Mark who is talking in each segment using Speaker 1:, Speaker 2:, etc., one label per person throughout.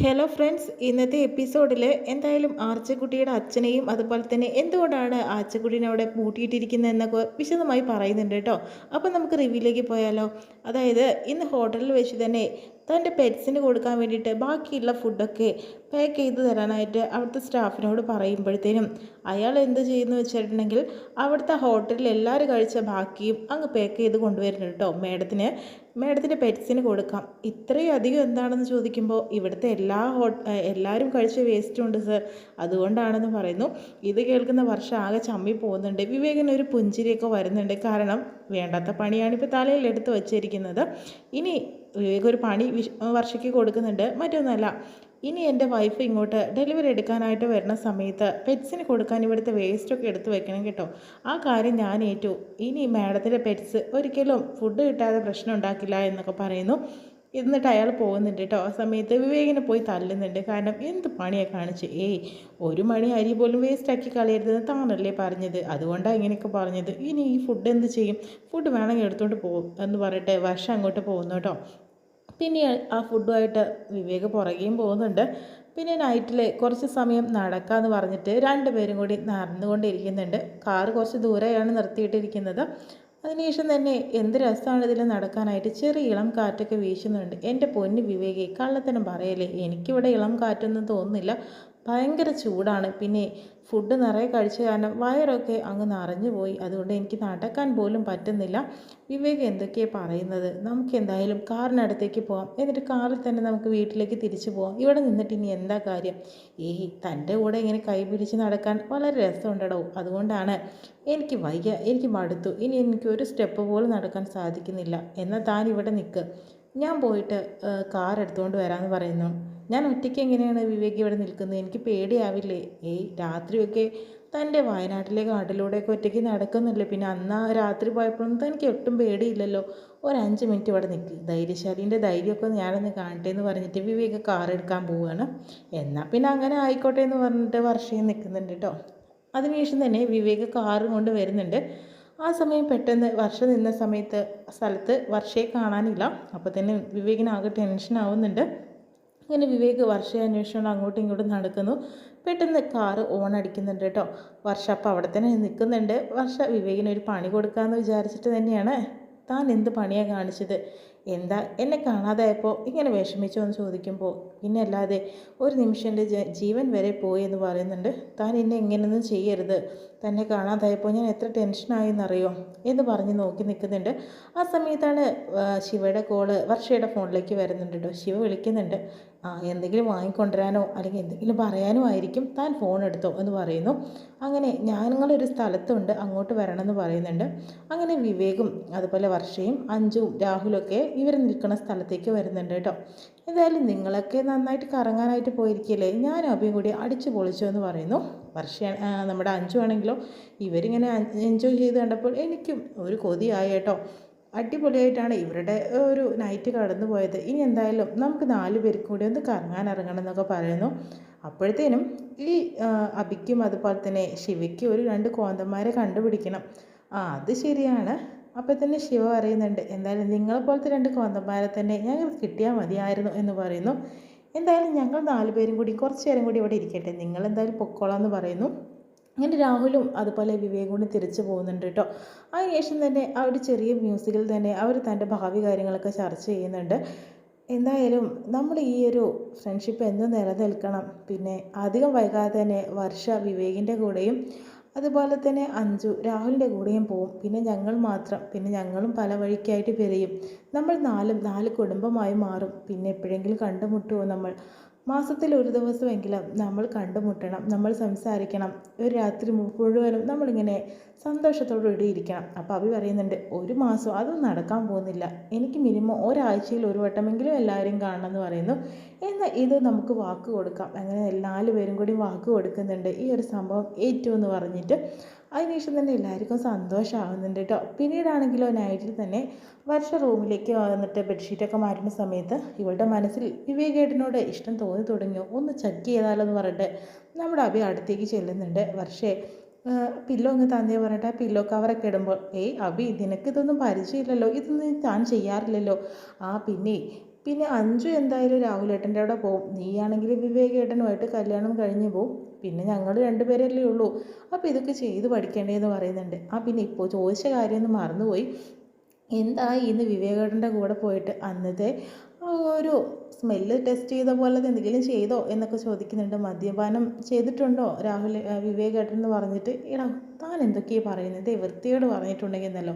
Speaker 1: Hello friends, ഇന്നത്തെ എപ്പിസോഡിൽ എന്തായാലും ആർച്ചക്കുട്ടിയുടെ അച്ഛനെയും അതുപോലെ തന്നെ എന്തുകൊണ്ടാണ് ആർച്ചക്കുട്ടീനെ അവിടെ പൂട്ടിയിട്ടിരിക്കുന്നത് എന്നൊക്കെ വിശദമായി പറയുന്നുണ്ട് കേട്ടോ. അപ്പം നമുക്ക് റിവ്യൂലേക്ക് പോയാലോ. അതായത് ഇന്ന് ഹോട്ടലിൽ വെച്ച് തന്നെ തൻ്റെ പെറ്റ്സിന് കൊടുക്കാൻ വേണ്ടിയിട്ട് ബാക്കിയുള്ള ഫുഡൊക്കെ പാക്ക് ചെയ്ത് തരാനായിട്ട് അവിടുത്തെ സ്റ്റാഫിനോട് പറയുമ്പോഴത്തേനും അയാൾ എന്ത് ചെയ്യുന്നു വെച്ചിട്ടുണ്ടെങ്കിൽ അവിടുത്തെ ഹോട്ടലിൽ എല്ലാവരും കഴിച്ച ബാക്കിയും അങ്ങ് പാക്ക് ചെയ്ത് കൊണ്ടുവരുന്നുണ്ട് കേട്ടോ. മേഡത്തിൻ്റെ പെറ്റ്സിന് കൊടുക്കാം. ഇത്രയും അധികം എന്താണെന്ന് ചോദിക്കുമ്പോൾ ഇവിടുത്തെ എല്ലാവരും കഴിച്ച വേസ്റ്റും ഉണ്ട് സർ, അതുകൊണ്ടാണെന്ന് പറയുന്നു. ഇത് കേൾക്കുന്ന വർഷം ആകെ ചമ്മി പോകുന്നുണ്ട്. വിവേകിന് ഒരു പുഞ്ചിരിയൊക്കെ വരുന്നുണ്ട്. കാരണം വേണ്ടാത്ത പണിയാണ് ഇപ്പോൾ തലയിൽ എടുത്ത് വച്ചിരിക്കുന്നത്. ഇനി വിവേക് ഒരു പണി വർഷയ്ക്ക് കൊടുക്കുന്നുണ്ട്. മറ്റൊന്നല്ല, ഇനി എൻ്റെ വൈഫ് ഇങ്ങോട്ട് ഡെലിവറി എടുക്കാനായിട്ട് വരുന്ന സമയത്ത് പെറ്റ്സിന് കൊടുക്കാൻ ഇവിടുത്തെ വേസ്റ്റൊക്കെ എടുത്ത് വെക്കണം കേട്ടോ. ആ കാര്യം ഞാൻ ഏറ്റു. ഇനി മാഡത്തിൻ്റെ പെറ്റ്സ് ഒരിക്കലും ഫുഡ് കിട്ടാതെ പ്രശ്നം ഉണ്ടാക്കില്ല എന്നൊക്കെ പറയുന്നു. എന്നിട്ട് അയാൾ പോകുന്നുണ്ട് കേട്ടോ. ആ സമയത്ത് വിവേകിനെ പോയി തല്ലുന്നുണ്ട്. കാരണം എന്ത് പണിയാണ് കാണിച്ച്. ഒരു മണി അരി പോലും വേസ്റ്റാക്കി കളയരുതെന്ന് താനല്ലേ പറഞ്ഞത്, അതുകൊണ്ടാണ് ഇങ്ങനെയൊക്കെ പറഞ്ഞത്. ഇനി ഈ ഫുഡ് എന്ത് ചെയ്യും? ഫുഡ് വേണമെങ്കിൽ എടുത്തുകൊണ്ട് പോകും എന്ന് പറഞ്ഞിട്ട് വർഷം അങ്ങോട്ട് പോകുന്നു കേട്ടോ. പിന്നെ ആ ഫുഡുമായിട്ട് വിവേക് പുറകെയും പോകുന്നുണ്ട്. പിന്നെ നൈറ്റിൽ കുറച്ച് സമയം നടക്കാമെന്ന് പറഞ്ഞിട്ട് രണ്ടുപേരും കൂടി നടന്നുകൊണ്ടിരിക്കുന്നുണ്ട്. കാറ് കുറച്ച് ദൂരെയാണ് നിർത്തിയിട്ടിരിക്കുന്നത്. അതിനുശേഷം തന്നെ എന്ത് രസമാണ് ഇതിൽ നടക്കാനായിട്ട്. ചെറിയ ഇളം കാറ്റൊക്കെ വീശുന്നുണ്ട്. എൻ്റെ പൊന്ന് വിവേകി, കള്ളത്തരം പറയല്ലേ, എനിക്കിവിടെ ഇളം കാറ്റൊന്നും തോന്നുന്നില്ല. ഭയങ്കര ചൂടാണ്. പിന്നെ ഫുഡ് നിറയെ കഴിച്ച കാരണം വയറൊക്കെ അങ്ങ് നിറഞ്ഞു പോയി. അതുകൊണ്ട് എനിക്ക് നടക്കാൻ പോലും പറ്റുന്നില്ല. വിവേക് എന്തൊക്കെയാണ് പറയുന്നത്? നമുക്ക് എന്തായാലും കാറിനടുത്തേക്ക് പോകാം, എന്നിട്ട് കാറിൽ തന്നെ നമുക്ക് വീട്ടിലേക്ക് തിരിച്ചു പോകാം. ഇവിടെ നിന്നിട്ട് ഇനി എന്താ കാര്യം? തൻ്റെ കൂടെ ഇങ്ങനെ കൈ പിടിച്ച് നടക്കാൻ വളരെ രസമുണ്ടോ. അതുകൊണ്ടാണ് എനിക്ക് വയ്യ, എനിക്ക് മടുത്തു. ഇനി എനിക്ക് ഒരു സ്റ്റെപ്പ് പോലും നടക്കാൻ സാധിക്കുന്നില്ല. എന്നാൽ താൻ ഇവിടെ നിൽക്ക്, ഞാൻ പോയിട്ട് കാർ എടുത്തുകൊണ്ട് വരാമെന്ന് പറയുന്നു. ഞാൻ ഒറ്റയ്ക്ക് എങ്ങനെയാണ് വിവേക് ഇവിടെ നിൽക്കുന്നത്? എനിക്ക് പേടിയാവില്ലേ? രാത്രിയൊക്കെ തൻ്റെ വയനാട്ടിലെ കാട്ടിലൂടെയൊക്കെ ഒറ്റയ്ക്ക് നടക്കുന്നില്ലേ? പിന്നെ അന്ന് ആ രാത്രി പോയപ്പോഴൊന്നും തനിക്ക് ഒട്ടും പേടിയില്ലല്ലോ. ഒരു 5 മിനിറ്റ് ഇവിടെ നിൽക്ക്, ധൈര്യശാലിൻ്റെ ധൈര്യമൊക്കെ ഞാനൊന്ന് കാണട്ടെ എന്ന് പറഞ്ഞിട്ട് വിവേക് കാർ എടുക്കാൻ പോവുകയാണ്. എന്നാൽ പിന്നെ അങ്ങനെ ആയിക്കോട്ടെ എന്ന് പറഞ്ഞിട്ട് വർഷയും നിൽക്കുന്നുണ്ട് കേട്ടോ. അതിനുശേഷം തന്നെ വിവേക് കാറും കൊണ്ട് വരുന്നുണ്ട്. ആ സമയം പെട്ടെന്ന് വർഷ നിന്ന സ്ഥലത്ത് വർഷയെ കാണാനില്ല. അപ്പോൾ തന്നെ വിവേകിനാകെ ടെൻഷൻ ആവുന്നുണ്ട്. അങ്ങനെ വിവേക് വർഷയെ അന്വേഷിച്ചുകൊണ്ട് അങ്ങോട്ടും ഇങ്ങോട്ടും നടക്കുന്നു. പെട്ടെന്ന് കാറ് ഓൺ അടിക്കുന്നുണ്ട് കേട്ടോ. വർഷ അപ്പോൾ അവിടെ തന്നെ നിൽക്കുന്നുണ്ട്. വർഷ വിവേകിന് ഒരു പണി കൊടുക്കാമെന്ന് വിചാരിച്ചിട്ട് തന്നെയാണ്. താൻ എന്ത് പണിയാണ് കാണിച്ചത്? എന്താ എന്നെ കാണാതായപ്പോൾ ഇങ്ങനെ വിഷമിച്ചോ എന്ന് ചോദിക്കുമ്പോൾ പിന്നെ അല്ലാതെ ഒരു നിമിഷം എൻ്റെ ജീവൻ വരെ പോയി എന്ന് പറയുന്നുണ്ട്. താൻ എന്നെ ഇങ്ങനെയൊന്നും ചെയ്യരുത്, തന്നെ കാണാതായപ്പോൾ ഞാൻ എത്ര ടെൻഷനായെന്നറിയോ എന്ന് പറഞ്ഞ് നോക്കി നിൽക്കുന്നുണ്ട്. ആ സമയത്താണ് ശിവയുടെ കോള് വർഷയുടെ ഫോണിലേക്ക് വരുന്നുണ്ട് കേട്ടോ. ശിവ വിളിക്കുന്നുണ്ട്. എന്തെങ്കിലും വാങ്ങിക്കൊണ്ടുവരാനോ അല്ലെങ്കിൽ എന്തെങ്കിലും പറയാനോ ആയിരിക്കും, താൻ ഫോൺ എടുത്തോ എന്ന് പറയുന്നു. അങ്ങനെ ഞങ്ങളൊരു സ്ഥലത്തുണ്ട്, അങ്ങോട്ട് വരണമെന്ന് പറയുന്നുണ്ട്. അങ്ങനെ വിവേകും അതുപോലെ വർഷയും അഞ്ജുവും രാഹുലൊക്കെ ഇവർ നിൽക്കുന്ന സ്ഥലത്തേക്ക് വരുന്നുണ്ട് കേട്ടോ. എന്തായാലും നിങ്ങളൊക്കെ നന്നായിട്ട് കറങ്ങാനായിട്ട് പോയിരിക്കില്ലേ, ഞാനും അഭിയും കൂടി അടിച്ചു പൊളിച്ചു എന്ന് പറയുന്നു. വർഷ നമ്മുടെ അഞ്ജു ആണെങ്കിലോ ഇവരിങ്ങനെ എൻജോയ് ചെയ്ത് കണ്ടപ്പോൾ എനിക്കും ഒരു കൊതിയായി കേട്ടോ. അടിപൊളിയായിട്ടാണ് ഇവരുടെ ഒരു നൈറ്റ് കടന്നു പോയത്. ഇനി എന്തായാലും നമുക്ക് 4 പേർക്കും കൂടി ഒന്ന് കറങ്ങാൻ ഇറങ്ങണം എന്നൊക്കെ പറയുന്നു. അപ്പോഴത്തേനും ഈ അബിക്കും അതുപോലെ തന്നെ ശിവയ്ക്കും ഒരു 2 കോന്തന്മാരെ കണ്ടുപിടിക്കണം. അത് ശരിയാണ്. അപ്പോൾ തന്നെ ശിവ പറയുന്നുണ്ട്, എന്തായാലും നിങ്ങളെപ്പോലത്തെ 2 കോന്തന്മാരെ തന്നെ ഞങ്ങൾക്ക് കിട്ടിയാൽ മതിയായിരുന്നു എന്ന് പറയുന്നു. എന്തായാലും ഞങ്ങൾ 4 പേരും കൂടി കുറച്ച് നേരം കൂടി ഇവിടെ ഇരിക്കട്ടെ, നിങ്ങൾ എന്തായാലും പൊക്കോളാം എന്ന് പറയുന്നു. അങ്ങനെ രാഹുലും അതുപോലെ വിവേകും കൂടി തിരിച്ചു പോകുന്നുണ്ട് കേട്ടോ. അതിനുശേഷം തന്നെ ആ ഒരു ചെറിയ മ്യൂസിക്കിൽ തന്നെ അവർ തൻ്റെ ഭാവി കാര്യങ്ങളൊക്കെ ചർച്ച ചെയ്യുന്നുണ്ട്. എന്തായാലും നമ്മൾ ഈ ഒരു ഫ്രണ്ട്ഷിപ്പ് എന്ന് നിലനിൽക്കണം. പിന്നെ അധികം വൈകാതെ തന്നെ വർഷ വിവേകിൻ്റെ കൂടെയും അതുപോലെ തന്നെ അഞ്ജു രാഹുലിൻ്റെ കൂടെയും പോവും. പിന്നെ ഞങ്ങൾ മാത്രം, പിന്നെ ഞങ്ങളും പല വഴിക്കായിട്ട് പിരിയും. നമ്മൾ 4 കുടുംബമായി മാറും. പിന്നെ എപ്പോഴെങ്കിലും കണ്ടുമുട്ടുമോ നമ്മൾ? മാസത്തിൽ ഒരു ദിവസമെങ്കിലും നമ്മൾ കണ്ടുമുട്ടണം, നമ്മൾ സംസാരിക്കണം. ഒരു രാത്രി മുഴുവനും നമ്മളിങ്ങനെ സന്തോഷത്തോടുകൂടി ഇരിക്കണം. അപ്പോൾ അഭി പറയുന്നുണ്ട്, 1 മാസം അതൊന്നും നടക്കാൻ പോകുന്നില്ല, എനിക്ക് മിനിമം ഒരാഴ്ചയിൽ 1 വട്ടമെങ്കിലും എല്ലാവരെയും കാണണം എന്ന് പറയുന്നു. എന്നാൽ ഇത് നമുക്ക് വാക്ക് കൊടുക്കാം. അങ്ങനെ 4 പേരും കൂടി വാക്ക് കൊടുക്കുന്നുണ്ട്. ഈ ഒരു സംഭവം ഏറ്റവും എന്ന് പറഞ്ഞിട്ട് അതിനുശേഷം തന്നെ എല്ലാവർക്കും സന്തോഷമാകുന്നുണ്ട് കേട്ടോ. പിന്നീടാണെങ്കിലോ നൈറ്റിൽ തന്നെ വർഷ റൂമിലേക്ക് വന്നിട്ട് ബെഡ്ഷീറ്റൊക്കെ മാറ്റുന്ന സമയത്ത് ഇവളുടെ മനസ്സിൽ വിവേകേട്ടനോട് ഇഷ്ടം തോന്നി തുടങ്ങിയോ, ഒന്ന് ചെക്ക് ചെയ്താലോ എന്ന് പറഞ്ഞിട്ട് നമ്മുടെ അഭി അടുത്തേക്ക് ചെല്ലുന്നുണ്ട്. വർഷേ പില്ലോ ഒന്ന് തന്നേ പറഞ്ഞിട്ട് ആ പില്ലോ കവറൊക്കെ ഇടുമ്പോൾ അഭി നിനക്കിതൊന്നും പരിചയമില്ലല്ലോ, ഇതൊന്നും താൻ ചെയ്യാറില്ലല്ലോ. പിന്നെ പിന്നെ അഞ്ചു എന്തായാലും രാഹുലേട്ടൻ്റെ അവിടെ പോവും, നീയാണെങ്കിൽ വിവേകേട്ടനുമായിട്ട് കല്യാണം കഴിഞ്ഞു പോവും, പിന്നെ ഞങ്ങൾ രണ്ടുപേരല്ലേ ഉള്ളൂ. അപ്പോൾ ഇതൊക്കെ ചെയ്ത് പഠിക്കേണ്ടതെന്ന് പറയുന്നുണ്ട്. പിന്നെ ഇപ്പോൾ ചോദിച്ച കാര്യമൊന്നും മറന്നുപോയി, എന്തായി ഇന്ന് വിവേകേട്ടൻ്റെ കൂടെ പോയിട്ട് അന്നത്തെ ഒരു സ്മെല്ല് ടെസ്റ്റ് ചെയ്ത പോലെ എന്തെങ്കിലും ചെയ്തോ എന്നൊക്കെ ചോദിക്കുന്നുണ്ട്. മദ്യപാനം ചെയ്തിട്ടുണ്ടോ രാഹുൽ വിവേകേട്ടൻ എന്ന് പറഞ്ഞിട്ട്, എടാ താൻ എന്തൊക്കെയാണ് പറയുന്നത്, വൃത്തിയോട് പറഞ്ഞിട്ടുണ്ടെങ്കിൽ എന്നല്ലോ,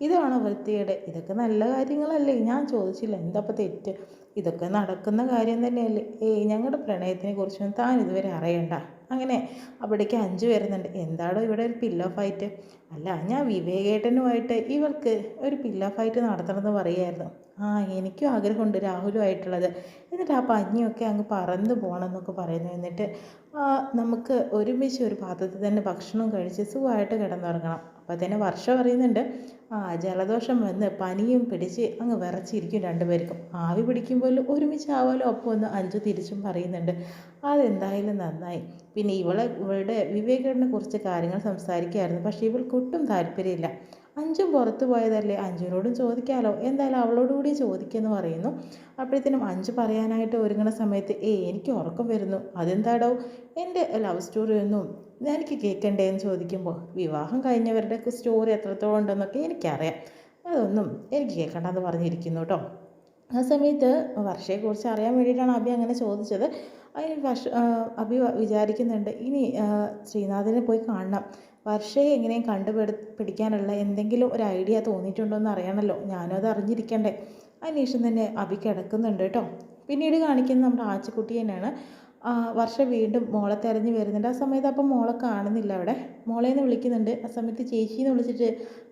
Speaker 1: ഇതാണോ വൃത്തിയുടെ, ഇതൊക്കെ നല്ല കാര്യങ്ങളല്ലേ, ഞാൻ ചോദിച്ചില്ല, എന്താ ഇപ്പോൾ തെറ്റ്, ഇതൊക്കെ നടക്കുന്ന കാര്യം തന്നെയല്ലേ. ഞങ്ങളുടെ പ്രണയത്തിനെ കുറിച്ചൊന്നും താൻ ഇതുവരെ അറിയണ്ട. അങ്ങനെ അവിടേക്ക് അഞ്ചു വരുന്നുണ്ട്. എന്താണോ ഇവിടെ ഒരു പില്ലോ ഫൈറ്റ്, അല്ല ഞാൻ വിവേകേട്ടനുമായിട്ട് ഇവർക്ക് ഒരു പില്ലോ ഫൈറ്റ് നടത്തണമെന്ന് പറയുമായിരുന്നു. എനിക്കും ആഗ്രഹമുണ്ട് രാഹുലുമായിട്ടുള്ളത്. എന്നിട്ട് ആ പഞ്ഞിയൊക്കെ അങ്ങ് പറന്ന് പോകണം എന്നൊക്കെ പറയുന്നു. എന്നിട്ട് നമുക്ക് ഒരുമിച്ച് ഒരു പാത്രത്തിൽ തന്നെ ഭക്ഷണം കഴിച്ച് സുഖമായിട്ട് കിടന്നുറങ്ങണം. അപ്പോൾ തന്നെ വർഷം പറയുന്നുണ്ട്, ജലദോഷം വന്ന് പനിയും പിടിച്ച് അങ്ങ് വിറച്ചിരിക്കും രണ്ടുപേർക്കും, ആവി പിടിക്കുമ്പോൾ ഒരുമിച്ചാവാലോ അപ്പോൾ ഒന്ന് അഞ്ചു തിരിച്ചും പറയുന്നുണ്ട്. അതെന്തായാലും നന്നായി. പിന്നെ ഇവളുടെ വിവേകേട്ടനെ കുറിച്ച് കാര്യങ്ങൾ സംസാരിക്കുകയായിരുന്നു. പക്ഷേ ഇവൾക്ക് ഒട്ടും താല്പര്യമില്ല. അഞ്ചും പുറത്തു പോയതല്ലേ, അഞ്ചുവിനോടും ചോദിക്കാമല്ലോ, എന്തായാലും അവളോടുകൂടി ചോദിക്കുമെന്ന് പറയുന്നു. അപ്പോഴത്തേനും അഞ്ചു പറയാനായിട്ട് ഒരുങ്ങുന്ന സമയത്ത് എനിക്ക് ഉറക്കം വരുന്നു. അതെന്താടോ, എൻ്റെ ലവ് സ്റ്റോറി ഒന്നും എനിക്ക് കേൾക്കണ്ടേന്ന് ചോദിക്കുമ്പോൾ, വിവാഹം കഴിഞ്ഞവരുടെ സ്റ്റോറി എത്രത്തോളം ഉണ്ടെന്നൊക്കെ എനിക്കറിയാം, അതൊന്നും എനിക്ക് കേൾക്കണ്ടെന്ന് പറഞ്ഞിരിക്കുന്നു കേട്ടോ. ആ സമയത്ത് വർഷയെക്കുറിച്ച് അറിയാൻ വേണ്ടിയിട്ടാണ് അഭി അങ്ങനെ ചോദിച്ചത്. അതിന് അഭി വിചാരിക്കുന്നുണ്ട്, ഇനി ശ്രീനാഥിനെ പോയി കാണണം, വർഷയെ എങ്ങനെയും പിടിക്കാനുള്ള എന്തെങ്കിലും ഒരു ഐഡിയ തോന്നിയിട്ടുണ്ടോ എന്ന് അറിയണമല്ലോ, ഞാനും അത് അറിഞ്ഞിരിക്കണ്ടേ. അതിനുശേഷം തന്നെ അഭി കിടക്കുന്നുണ്ട് കേട്ടോ. പിന്നീട് കാണിക്കുന്നത് നമ്മുടെ ആച്ചിക്കുട്ടി തന്നെയാണ്. വർഷ വീണ്ടും മോളെ തിരഞ്ഞ് വരുന്നുണ്ട്. ആ സമയത്ത് അപ്പം മോളെ കാണുന്നില്ല അവിടെ. മോളേന്ന് വിളിക്കുന്നുണ്ട്. ആ സമയത്ത് ചേച്ചീന്ന് വിളിച്ചിട്ട്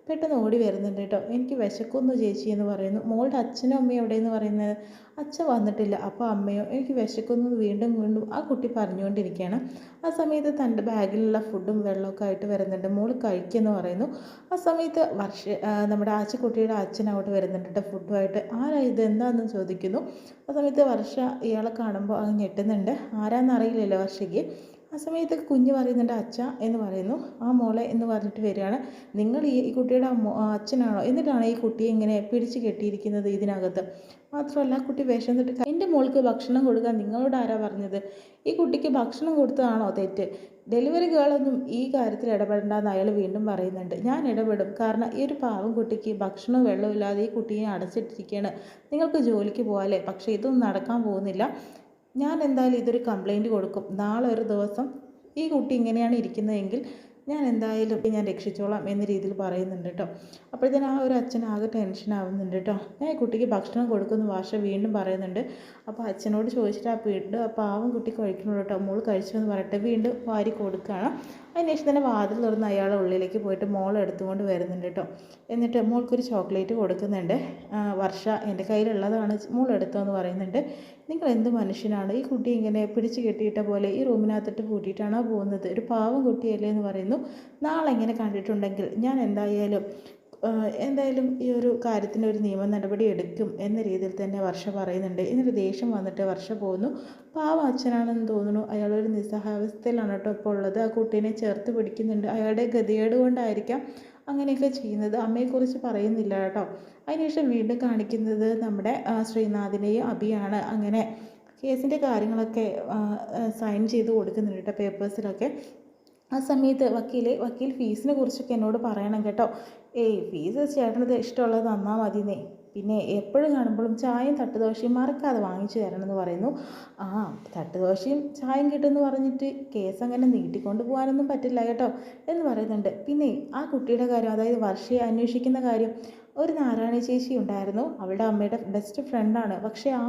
Speaker 1: പെട്ടെന്ന് ഓടി വരുന്നുണ്ട് കേട്ടോ. എനിക്ക് വിശക്കുന്നു ചേച്ചി എന്ന് പറയുന്നു. മോളുടെ അച്ഛനും അമ്മയും എവിടെയെന്ന് പറയുന്നത്, അച്ഛൻ വന്നിട്ടില്ല, അപ്പോൾ അമ്മയോ എനിക്ക് വിശക്കുന്നു വീണ്ടും വീണ്ടും ആ കുട്ടി പറഞ്ഞുകൊണ്ടിരിക്കുകയാണ്. ആ സമയത്ത് തൻ്റെ ബാഗിലുള്ള ഫുഡും വെള്ളമൊക്കെ ആയിട്ട് വരുന്നുണ്ട്. മോൾ കഴിക്കുമെന്ന് പറയുന്നു. ആ സമയത്ത് നമ്മുടെ ആച്ചിക്കുട്ടിയുടെ അച്ഛൻ അങ്ങോട്ട് വരുന്നുണ്ട് കേട്ടോ ഫുഡുമായിട്ട്. ആരാ ഇത് എന്താണെന്ന് ചോദിക്കുന്നു. ആ സമയത്ത് വർഷ ഇയാളെ കാണുമ്പോൾ അങ്ങ് ഞെട്ടുന്നുണ്ട്. ആരാന്നറിയില്ലല്ലോ വർഷയ്ക്ക്. ആ സമയത്ത് കുഞ്ഞ് പറയുന്നുണ്ട് അച്ഛ എന്ന് പറയുന്നു. ആ മോളെ എന്ന് പറഞ്ഞിട്ട് വരികയാണ്. നിങ്ങൾ ഈ കുട്ടിയുടെ അച്ഛനാണോ, എന്നിട്ടാണ് ഈ കുട്ടിയെ ഇങ്ങനെ പിടിച്ച് കെട്ടിയിരിക്കുന്നത് ഇതിനകത്ത്. മാത്രമല്ല കുട്ടി വിശന്നിട്ട്, എൻ്റെ മോൾക്ക് ഭക്ഷണം കൊടുക്കാൻ നിങ്ങളോട് ആരാ പറഞ്ഞത്, ഈ കുട്ടിക്ക് ഭക്ഷണം കൊടുത്തതാണോ തെറ്റ്, ഡെലിവറി ഗേളൊന്നും ഈ കാര്യത്തിൽ ഇടപെടണ്ടെന്ന് അയാൾ വീണ്ടും പറയുന്നുണ്ട്. ഞാൻ ഇടപെടും, കാരണം ഈ ഒരു പാവം കുട്ടിക്ക് ഭക്ഷണവും വെള്ളവും ഇല്ലാതെ ഈ കുട്ടിയെ അടച്ചിട്ടിരിക്കുകയാണ്, നിങ്ങൾക്ക് ജോലിക്ക് പോകാമല്ലേ, പക്ഷേ ഇതൊന്നും നടക്കാൻ പോകുന്നില്ല, ഞാൻ എന്തായാലും ഇതൊരു കംപ്ലൈൻറ്റ് കൊടുക്കും, നാളെ ഒരു ദിവസം ഈ കുട്ടി ഇങ്ങനെയാണ് ഇരിക്കുന്നതെങ്കിൽ ഞാൻ എന്തായാലും ഞാൻ രക്ഷിച്ചോളാം എന്ന രീതിയിൽ പറയുന്നുണ്ട് കേട്ടോ. അപ്പോഴത്തേനും ആ ഒരു അച്ഛനാകെ ടെൻഷനാവുന്നുണ്ട് കേട്ടോ. ഞാൻ ഈ കുട്ടിക്ക് ഭക്ഷണം കൊടുക്കുമെന്ന് ഭാഷ വീണ്ടും പറയുന്നുണ്ട്. അപ്പോൾ അച്ഛനോട് ചോദിച്ചിട്ട് ആ പാവം കുട്ടി കഴിക്കണുള്ളൂ കേട്ടോ. മോൾ കഴിച്ചെന്ന് പറയട്ടെ, വീണ്ടും വാരി കൊടുക്കുകയാണ്. അതിനുശേഷം തന്നെ വാതിൽ തുറന്ന് അയാളെ ഉള്ളിലേക്ക് പോയിട്ട് മോളെ എടുത്തുകൊണ്ട് വരുന്നുണ്ട് കേട്ടോ. എന്നിട്ട് മോൾക്കൊരു ചോക്ലേറ്റ് കൊടുക്കുന്നുണ്ട്. വർഷ എൻ്റെ കയ്യിലുള്ളതാണ്, മോൾ എടുത്തോ എന്ന് പറയുന്നുണ്ട്. നിങ്ങൾ എന്ത് മനുഷ്യനാണ്, ഈ കുട്ടി ഇങ്ങനെ പിടിച്ച് കെട്ടിയിട്ട പോലെ ഈ റൂമിനകത്തിട്ട് കൂട്ടിയിട്ടാണോ പോകുന്നത്, ഒരു പാവം കുട്ടിയല്ലേ എന്ന് പറയുന്നു. നാളെ ഇങ്ങനെ കണ്ടിട്ടുണ്ടെങ്കിൽ ഞാൻ എന്തായാലും ഈ ഒരു കാര്യത്തിന് ഒരു നിയമ നടപടി എടുക്കും എന്ന രീതിയിൽ തന്നെ വർഷ പറയുന്നുണ്ട്. എന്നിട്ട് ദേഷ്യം വന്നിട്ട് വർഷ പോകുന്നു. പാവം അച്ഛനാണെന്ന് തോന്നുന്നു, അയാളൊരു നിസ്സഹായാവസ്ഥയിലാണ് കേട്ടോ ഇപ്പോൾ ഉള്ളത്. ആ കുട്ടീനെ ചേർത്ത് പിടിക്കുന്നുണ്ട്. അയാളുടെ ഗതികേട് കൊണ്ടായിരിക്കാം അങ്ങനെയൊക്കെ ചെയ്യുന്നത്. അമ്മയെക്കുറിച്ച് പറയുന്നില്ല കേട്ടോ. അതിനുശേഷം വീണ്ടും കാണിക്കുന്നത് നമ്മുടെ ശ്രീനാഥിനെയും അഭിയാണ്. അങ്ങനെ കേസിൻ്റെ കാര്യങ്ങളൊക്കെ സൈൻ ചെയ്ത് കൊടുക്കുന്നുണ്ട് കേട്ടോ പേപ്പേഴ്സിലൊക്കെ. ആ സമയത്ത് വക്കീൽ ഫീസിനെ കുറിച്ചൊക്കെ എന്നോട് പറയണം കേട്ടോ. ഫീസ് ചേട്ടനത് ഇഷ്ടമുള്ളത് തന്നാൽ മതിയെന്നേ, പിന്നെ എപ്പോഴും കാണുമ്പോഴും ചായയും തട്ടുദോശയും മറക്കാതെ വാങ്ങിച്ചു തരണമെന്ന് പറയുന്നു. തട്ടുദോശയും ചായയും കിട്ടുമെന്ന് പറഞ്ഞിട്ട് കേസ് അങ്ങനെ നീട്ടിക്കൊണ്ട് പോകാനൊന്നും പറ്റില്ല കേട്ടോ എന്ന് പറയുന്നുണ്ട്. പിന്നെ ആ കുട്ടിയുടെ കാര്യം, അതായത് വർഷയെ അന്വേഷിക്കുന്ന കാര്യം, ഒരു നാരായണി ചേച്ചി ഉണ്ടായിരുന്നു, അവളുടെ അമ്മയുടെ ബെസ്റ്റ് ഫ്രണ്ടാണ്. പക്ഷേ ആ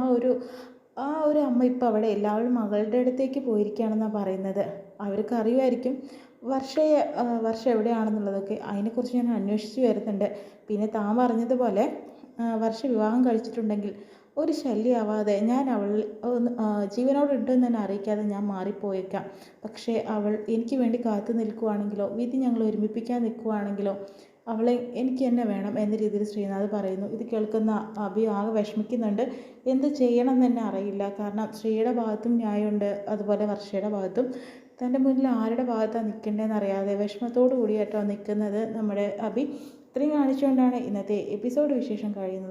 Speaker 1: ഒരു അമ്മ ഇപ്പോൾ അവിടെ എല്ലാവരും മകളുടെ അടുത്തേക്ക് പോയിരിക്കുകയാണെന്നാണ് പറയുന്നത്. അവർക്ക് അറിയുമായിരിക്കും വർഷ എവിടെയാണെന്നുള്ളതൊക്കെ. അതിനെക്കുറിച്ച് ഞാൻ അന്വേഷിച്ച് വരുന്നുണ്ട്. പിന്നെ താൻ പറഞ്ഞതുപോലെ വർഷ വിവാഹം കഴിച്ചിട്ടുണ്ടെങ്കിൽ ഒരു ശല്യമാവാതെ ഞാൻ ജീവനോട് ഉണ്ടെന്ന് തന്നെ അറിയിക്കാതെ ഞാൻ മാറിപ്പോയേക്കാം. പക്ഷേ അവൾ എനിക്ക് വേണ്ടി കാത്തു നിൽക്കുവാണെങ്കിലോ, വിധി ഞങ്ങൾ ഒരുമിപ്പിക്കാൻ നിൽക്കുവാണെങ്കിലോ അവളെ എനിക്ക് തന്നെ വേണം എന്ന രീതിയിൽ ശ്രീനാഥ് പറയുന്നു. ഇത് കേൾക്കുന്ന അഭി ആകെ വിഷമിക്കുന്നുണ്ട്. എന്ത് ചെയ്യണം എന്ന് തന്നെ അറിയില്ല. കാരണം ശ്രീയുടെ ഭാഗത്തും ന്യായമുണ്ട്, അതുപോലെ വർഷയുടെ ഭാഗത്തും. തൻ്റെ മുന്നിൽ ആരുടെ ഭാഗത്താണ് നിൽക്കേണ്ടതെന്ന് അറിയാതെ വിഷമത്തോടു കൂടിയായിട്ടോ നിൽക്കുന്നത് നമ്മുടെ അഭി. ഇത്രയും കാണിച്ചുകൊണ്ടാണ് ഇന്നത്തെ എപ്പിസോഡ് വിശേഷം കഴിയുന്നത്.